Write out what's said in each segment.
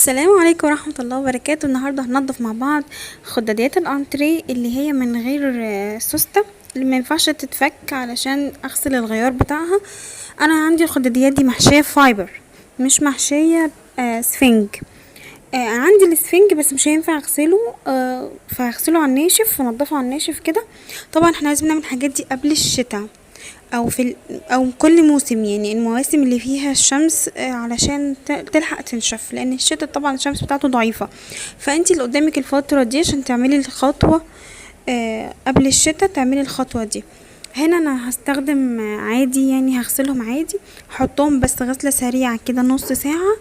السلام عليكم ورحمة الله وبركاته. النهاردة هننضف مع بعض خداديات الانتريه اللي هي من غير سوستة، اللي ما ينفعش تتفك علشان اغسل الغيار بتاعها. انا عندي الخداديات دي محشية فايبر، مش محشية سفنج. انا عندي السفنج بس مش هينفع اغسله، فهغسله على الناشف ونضفه على الناشف كده. طبعا احنا لازم نعمل الحاجات دي قبل الشتاء او او كل موسم، يعني المواسم اللي فيها الشمس، علشان تلحق تنشف، لان الشتاء طبعا الشمس بتاعته ضعيفة. فانتي اللي قدامك الفترة دي عشان تعملي الخطوة قبل الشتاء، تعملي الخطوة دي. هنا انا هستخدم عادي، يعني هغسلهم عادي، هحطهم بس غسلة سريعة كده نص ساعة،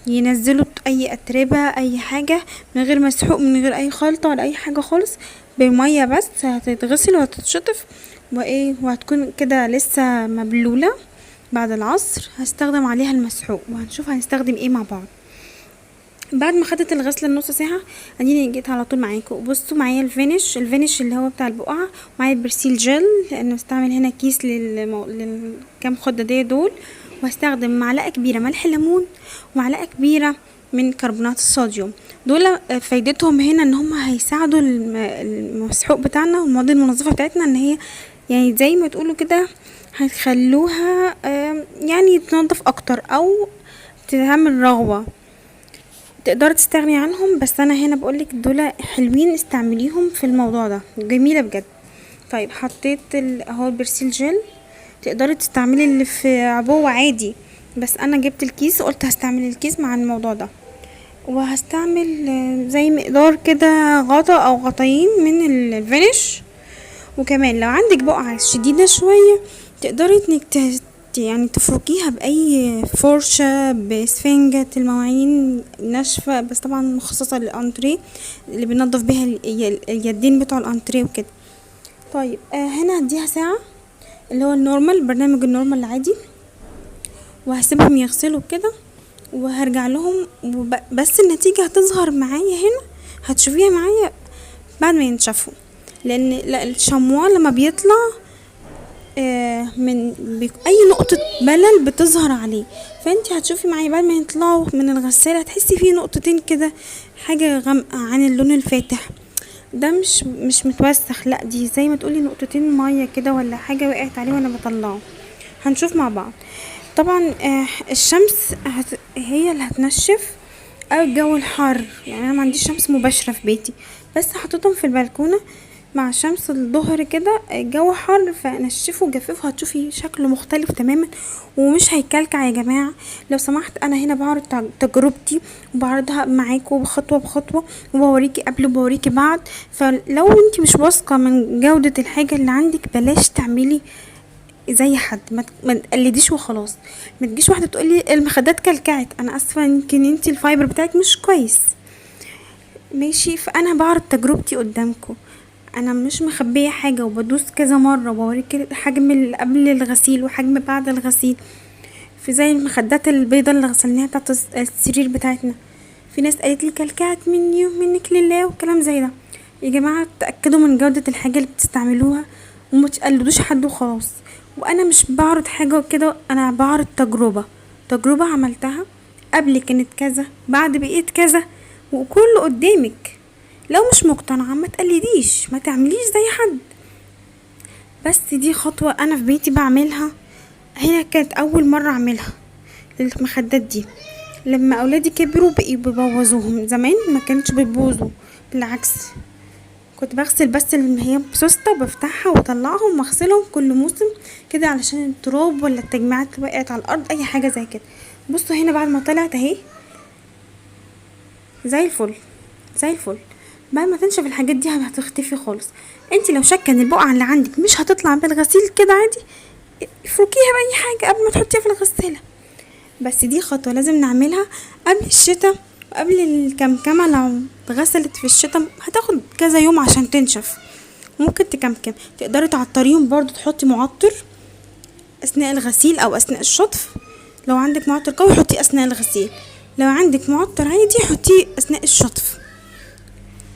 ينزلوا اي اتربة اي حاجة، من غير مسحوق، من غير اي خلطة ولا اي حاجة خالص، بمية بس هتتغسل وهتتشطف وهتكون كده لسه مبلولة. بعد العصر هستخدم عليها المسحوق، وهنشوف هنستخدم ايه مع بعض. بعد ما خدت الغسله النص ساعه، اديني جيت على طول معاكم. بصوا معايا الفينش اللي هو بتاع البقعه، ومعايا البرسيل جل، لانه استعمل هنا كيس للكام خداديه دول. وهستخدم معلقه كبيره ملح ليمون، ومعلقه كبيره من كربونات الصوديوم. دول فايدتهم هنا ان هم هيساعدوا المسحوق بتاعنا والمواد المنظفه بتاعتنا، ان هي يعني زي ما تقولوا كده هتخلوها يعني تنظف اكتر، او تعمل رغوه تقدر تستغني عنهم. بس انا هنا بقولك دول حلوين، استعمليهم في الموضوع ده، جميلة بجد. طيب حطيت اهو البرسيل جل. تقدري تستعملي اللي في عبوة عادي، بس انا جبت الكيس وقلت هستعمل الكيس مع الموضوع ده. وهستعمل زي مقدار كده غطا او غطاين من الفينش. وكمان لو عندك بقعة شديدة شوية، تقدري انك يعني تفركيها باي فرشة، بسفنجة المواعين ناشفة، بس طبعا مخصصة للانتريه اللي بنضف بيها اليدين بتوع الانتريه وكده. طيب هنا هديها ساعة، اللي هو النورمال، برنامج النورمال العادي، وهسيبهم يغسلوا كده، وهرجع لهم. بس النتيجة هتظهر معايا هنا، هتشوفيها معايا بعد ما ينشفوا، لان الشموع لما بيطلع من اي نقطة بلل بتظهر عليه، فانت هتشوفي معايا بعد ما يطلعوا من الغسالة هتحسي فيه نقطتين كده، حاجة غامقة عن اللون الفاتح ده، مش متوسخ، لا دي زي ما تقولي نقطتين مية كده ولا حاجة وقعت عليه وانا بطلعه. هنشوف مع بعض. طبعا الشمس هي اللي هتنشف، او الجو الحر، يعني انا ما عنديش شمس مباشرة في بيتي، بس حطيتهم في البلكونة مع شمس الظهر كده، الجو حر فنشفه وجففه، هتشوفي شكله مختلف تماما ومش هيكلكع يا جماعة. لو سمحت انا هنا بعرض تجربتي وبعرضها معاكم خطوة بخطوة، وبوريكي قبل وبوريكي بعد. فلو انتي مش واثقة من جودة الحاجة اللي عندك، بلاش تعملي زي حد، ما تقلديش وخلاص. ما تجيش واحدة تقولي المخدات كلكعت، انا اسفة، يمكن انتي الفايبر بتاعك مش كويس، ماشي. فانا بعرض تجربتي قدامكم، انا مش مخبيه حاجه، وبدوس كذا مره وبوريك حجم قبل الغسيل وحجم بعد الغسيل. في زي المخدات البيضه اللي غسلناها بتاعت السرير بتاعتنا، في ناس قالت لي كلكعت مني ومنك لله وكلام زي ده. يا جماعه تاكدوا من جوده الحاجه اللي بتستعملوها، وما تقلدوش حد وخلاص. وانا مش بعرض حاجه كده، انا بعرض تجربه عملتها، قبل كانت كذا، بعد بقيت كذا، وكله قدامك. لو مش مقتنعة ما تقلديش، ما تعمليش زي حد. بس دي خطوة انا في بيتي بعملها، هنا كانت اول مرة اعملها للمخدات دي. لما اولادي كبروا بقوا بيبوظوهم، زمان ما كانش بيبوظوا، بالعكس كنت بغسل بس اللي هي بسوسته وبفتحها واطلعهم واغسلهم كل موسم كده، علشان التراب ولا التجميعات اللي وقعت على الارض، اي حاجة زي كده. بصوا هنا بعد ما طلعت اهي زي الفل زي الفل. بعد ما تنشف الحاجات دي هتختفي خالص. انت لو شاكه ان البقعه اللي عندك مش هتطلع بالغسيل كده عادي، افركيها باي حاجه قبل ما تحطيها في الغساله. بس دي خطوه لازم نعملها قبل الشتاء وقبل الكمكمه. لو اتغسلت في الشتاء هتاخد كذا يوم عشان تنشف، ممكن تكمكم. تقدري تعطريهم برضو، تحطي معطر اثناء الغسيل او اثناء الشطف. لو عندك معطر قوي حطيه اثناء الغسيل، لو عندك معطر عادي حطيه اثناء الشطف.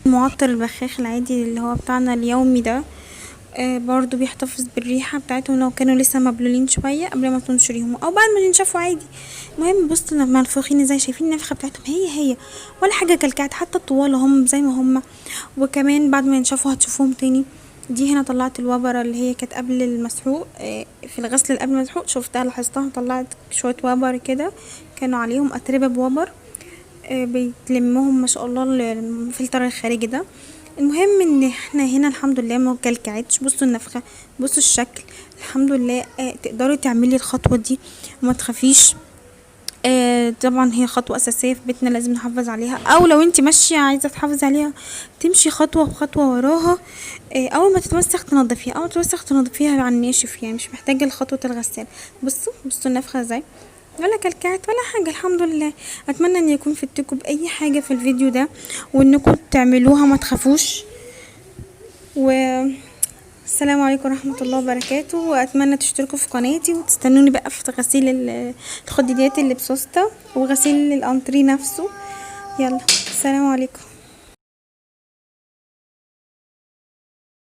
المعطر البخاخ العادي اللي هو بتاعنا اليومي ده، برضو بيحتفظ بالريحة بتاعتهم لو كانوا لسه مبلولين شوية قبل ما تنشريهم او بعد ما ينشفوا عادي. المهم بصوا لما منفوخين ازاي، شايفين النفخة بتاعتهم هي ولا حاجة كلكعت، حتى الطوال هم زي ما هم. وكمان بعد ما ينشفوا هتشوفوهم تاني. دي هنا طلعت الوبرة اللي هي كانت قبل المسحوق، في الغسل اللي قبل المسحوق شفتها لاحظتها طلعت شوية وبر كده، كانوا عليهم اتربة بوبر. بيتلمهم ما شاء الله الفلتر الخارجي ده. المهم ان احنا هنا الحمد لله ما كلكعتش. بصوا النفخة، بصوا الشكل، الحمد لله. تقدري تعملي الخطوة دي وما تخافيش. طبعا هي خطوة اساسية في بيتنا لازم نحافظ عليها، او لو انت ماشية عايزة تحافظي عليها تمشي خطوة بخطوة وراها. اول ما تتوسخ تنضفيها، اول ما تتوسخ تنضفيها على الناشف، يعني مش محتاجة لخطوة الغسالة. بصوا النفخة ازاي، ولا كلكعت ولا حاجة الحمد لله. اتمنى ان يكون فدتكم باي حاجة في الفيديو ده، وانكم تعملوها ما تخافوش. والسلام عليكم ورحمة الله وبركاته، واتمنى تشتركوا في قناتي وتستنوني بقى في غسيل الخداديات اللي بسوسته وغسيل الانتريه نفسه. يلا، السلام عليكم.